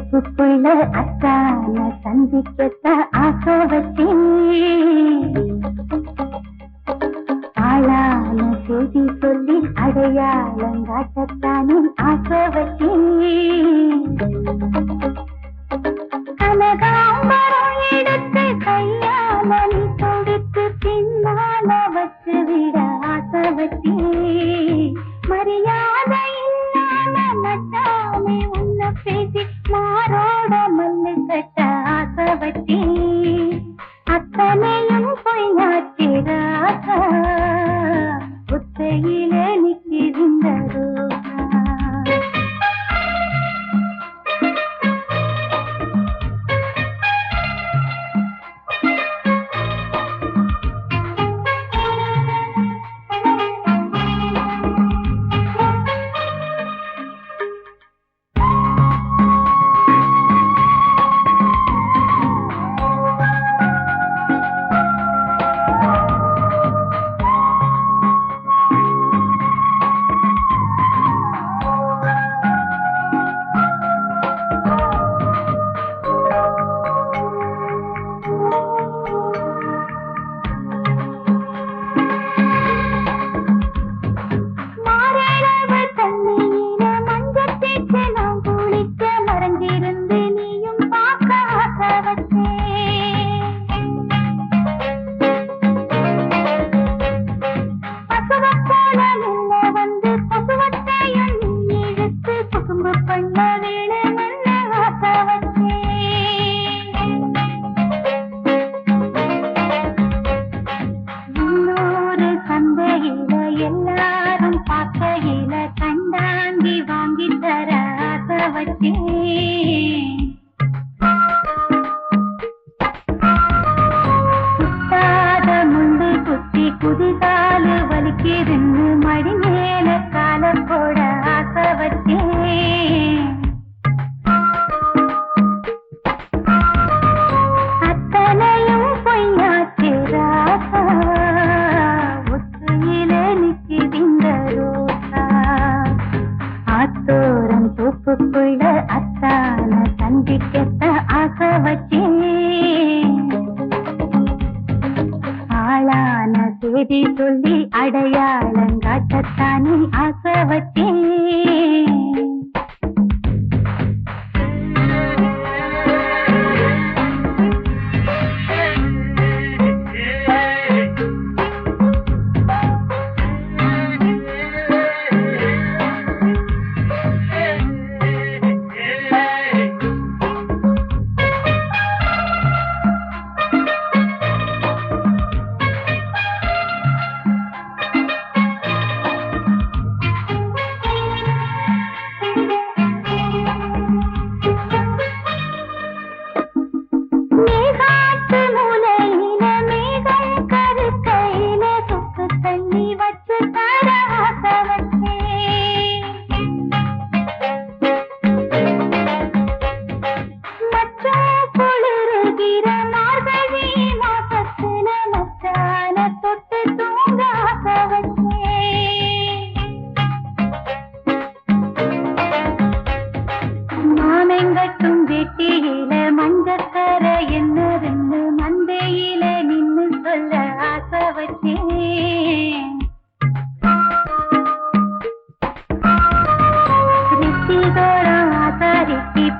தோப்புக்குள்ள அத்தான சந்திக்கத்த ஆசை வச்சேன். ஆளான செய்தி சொல்லி அடையாளம் காட்டத்தானே ஆசை வச்சேன். கனகாம்பரம் எடுத்து கையால நீ தொடுத்து பின்னால வச்சு விட ஆசை வச்சேன். மரியாதை இல்லாம நட்டாமே உன்னை பேசி மாரோட மல்லு கட்ட ஆசை வச்சேன். அத்தனையும் பொய்யாச்சிராசா புத்தையில நிற்கின்ற ரோசா. புதிதாலு வலிக்கிருந்து மடி மேல கால போட ஆசை வச்சேன். அத்தனையும் பொய்யாச்சு ராசா ஒத்தையில நிற்கின்ற ரோசா. ஆத்தோரம் தோப்புக்குள்ள அத்தான சந்திக்கத்த ஆசை வச்சேன். ஆளான செய்தி சொல்லி அடையாளம் காட்டத்தானே ஆசை வச்சேன்.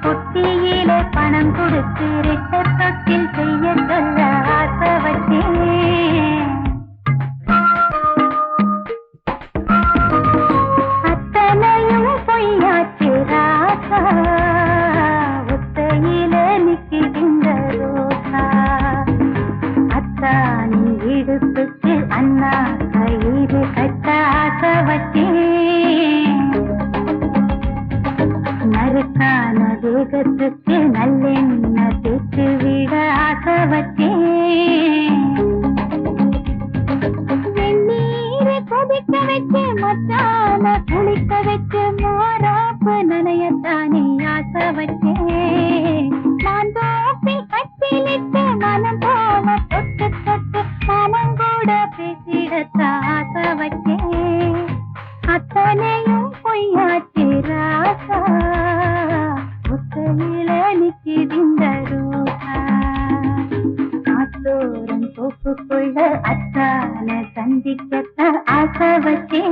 பொட்டியிலே பணம் கொடுத்து ரெட்டத்தில் செய்ய சொல்ல ஆசை வச்சேன். அத்தனையும் பொய்யாச்சு ராசா ஒத்தையில நிற்கின்ற ரோசா. அத்தானி இடுப்புக்கு அண்ணா கயிறு கட்ட ஆசை வச்சேன். நறுக்கான வேகத்துக்கு நல்லெண்ணெய் தேய்த்து விட ஆசை வச்சேன். வெந்நீரை கொதிக்க வச்சு மச்சான குளிக்க வச்சு மாறாப்பு நனையத்தானே ஆசை வச்சேன். நான் தோப்பி கட்டிலிட்டு மனம் போல தொட்டு தொட்டு மாமங்கூட பேசிடத்த ஆசை வச்சேன். அத்தனையும் பொய்யாச்சு ராசா வாசலில நிக்கிதிந்த ரோசா காத்தோறும் தோப்புக்குள்ள அத்தான சந்திக்கத்தான் ஆசை வச்சேன்